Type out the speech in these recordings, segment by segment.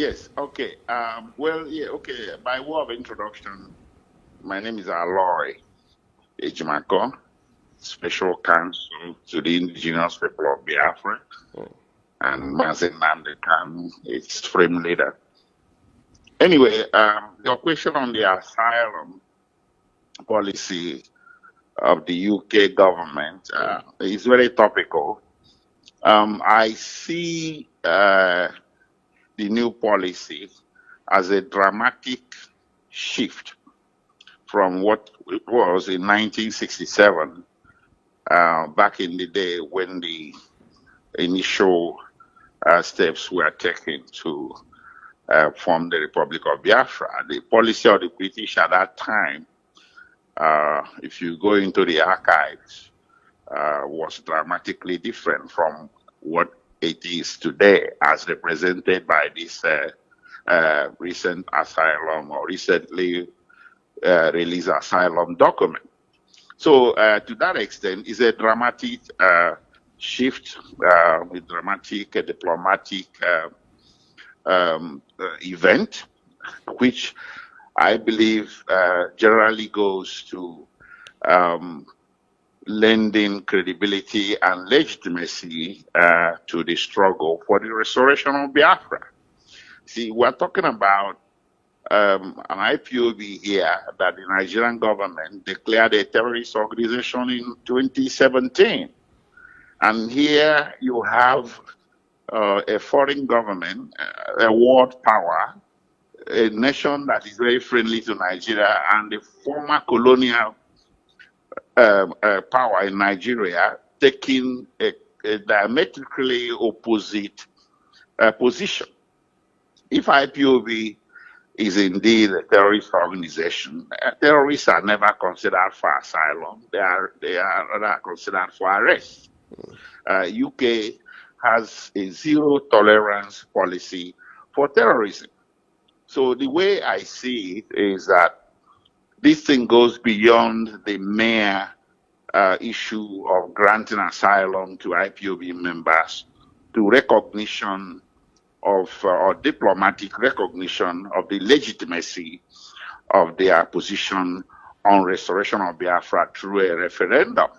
Yes, okay. Well, yeah, okay. By way of introduction, my name is Aloy Ejimako, Special Counsel to the Indigenous People of Biafra, and Mazin Namdekan, its frame leader. Anyway, your question on the asylum policy of the UK government is very topical. I see the new policy as a dramatic shift from what it was in 1967, back in the day when the initial steps were taken to form the Republic of Biafra. The policy of the British at that time, if you go into the archives, was dramatically different from what it is today, as represented by this recent asylum or recently released asylum document. So to that extent, it's a dramatic shift, a dramatic diplomatic event, which I believe generally goes to lending credibility and legitimacy to the struggle for the restoration of Biafra. See, we're talking about an IPOB here that the Nigerian government declared a terrorist organization in 2017. And here you have a foreign government, a world power, a nation that is very friendly to Nigeria, and the former colonial power in Nigeria taking a diametrically opposite position. If IPOB is indeed a terrorist organization, terrorists are never considered for asylum. They are rather considered for arrest. UK has a zero tolerance policy for terrorism. So the way I see it is that this thing goes beyond the mere issue of granting asylum to IPOB members to recognition of, or diplomatic recognition of the legitimacy of their position on restoration of Biafra through a referendum.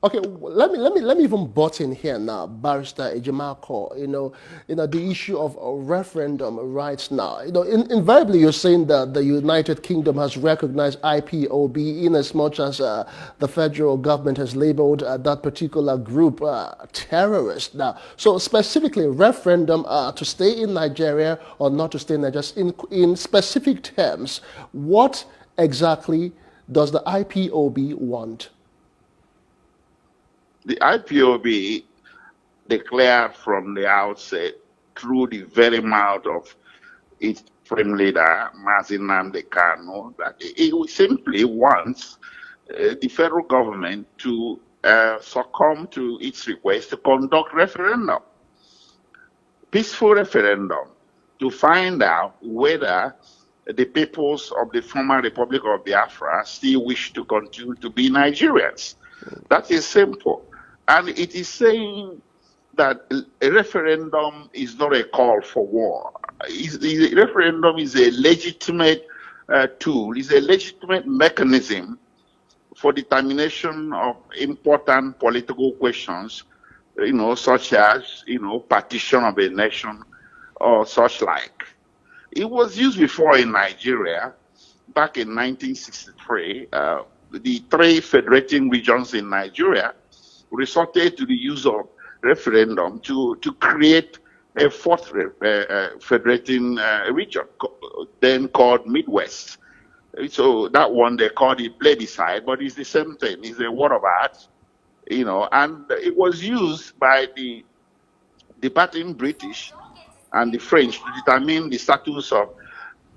Okay, let me even butt in here now, Barrister Ejimako. The issue of a referendum right now. Invariably you're saying that the United Kingdom has recognized IPOB in as much as the federal government has labeled that particular group terrorist. Now, so specifically referendum to stay in Nigeria or not to stay in Nigeria. In specific terms, what exactly does the IPOB want? The IPOB declared from the outset, through the very mouth of its frame leader, Mazin Namdekan, that it simply wants the federal government to succumb to its request to conduct referendum, peaceful referendum, to find out whether the peoples of the former Republic of Biafra still wish to continue to be Nigerians. That is simple. And it is saying that a referendum is not a call for war. The referendum is a legitimate tool, is a legitimate mechanism for determination of important political questions, such as, partition of a nation or such like. It was used before in Nigeria, back in 1963. The three federating regions in Nigeria resorted to the use of referendum to create a fourth federating region, then called Midwest. So that one they called it plebiscite, but it's the same thing. It's a word of art, and it was used by the departing British and the French to determine the status of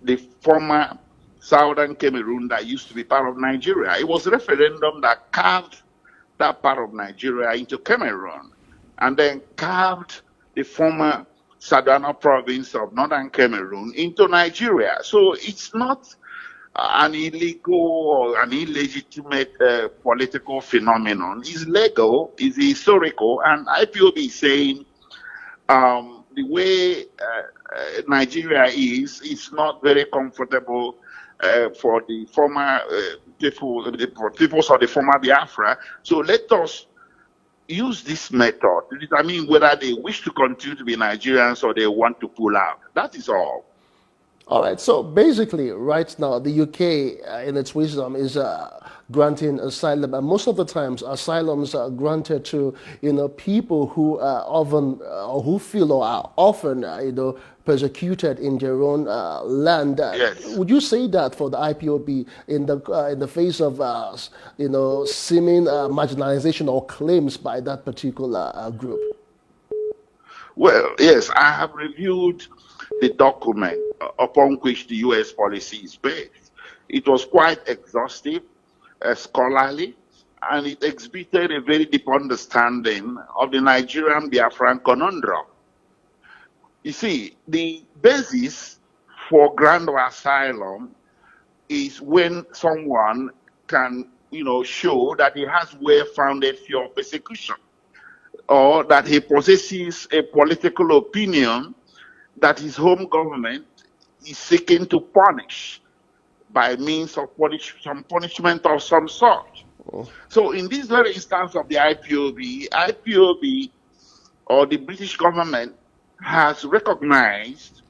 the former southern Cameroon that used to be part of Nigeria. It was a referendum that carved that part of Nigeria into Cameroon, and then carved the former Sadana province of northern Cameroon into Nigeria. So it's not an illegal or an illegitimate political phenomenon. It's legal, it's historical, and IPOB is saying the way Nigeria is, it's not very comfortable for the former peoples of the former Biafra. So let us use this method. I mean, whether they wish to continue to be Nigerians or they want to pull out. That is all. All right, so basically, right now, the UK, in its wisdom, is granting asylum, and most of the times, asylums are granted to people who are often, or who feel or are often, persecuted in their own land. Yes. Would you say that for the IPOB in the face of seeming marginalization or claims by that particular group? Well, yes, I have reviewed the document upon which the U.S. policy is based. It was quite exhaustive, scholarly, and it exhibited a very deep understanding of the Nigerian Biafran conundrum. You see, the basis for grant of asylum is when someone can, show that he has well-founded fear of persecution, or that he possesses a political opinion that his home government is seeking to punish by means of some punishment of some sort. Oh. So in this very instance of the IPOB or the British government has recognized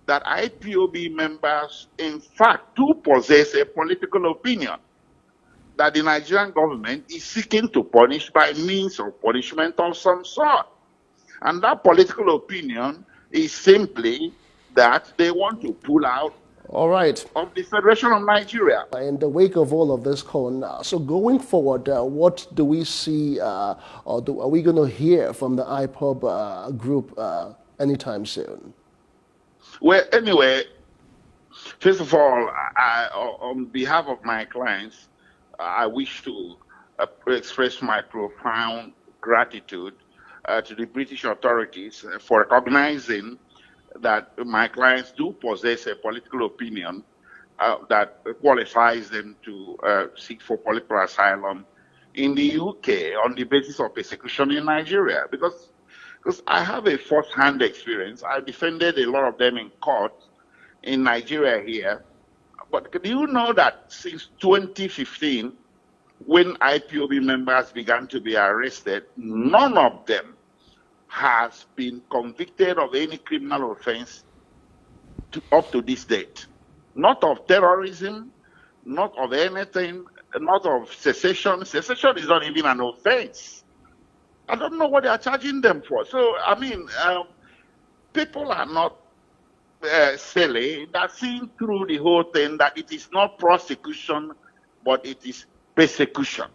that IPOB members in fact do possess a political opinion that the Nigerian government is seeking to punish by means of punishment of some sort. And that political opinion is simply that they want to pull out of the Federation of Nigeria. In the wake of all of this, so going forward, what do we see, or are we going to hear from the IPOB group anytime soon? Well, anyway, first of all, on behalf of my clients, I wish to express my profound gratitude to the British authorities for recognizing that my clients do possess a political opinion that qualifies them to seek for political asylum in the UK on the basis of persecution in Nigeria. Because I have a first-hand experience. I defended a lot of them in court in Nigeria here. But do you know that since 2015, when IPOB members began to be arrested, none of them has been convicted of any criminal offense up to this date. Not of terrorism, not of anything, not of secession. Secession is not even an offense. I don't know what they are charging them for. So, I mean, people are not silly. They're seeing through the whole thing that it is not prosecution, but it is persecution.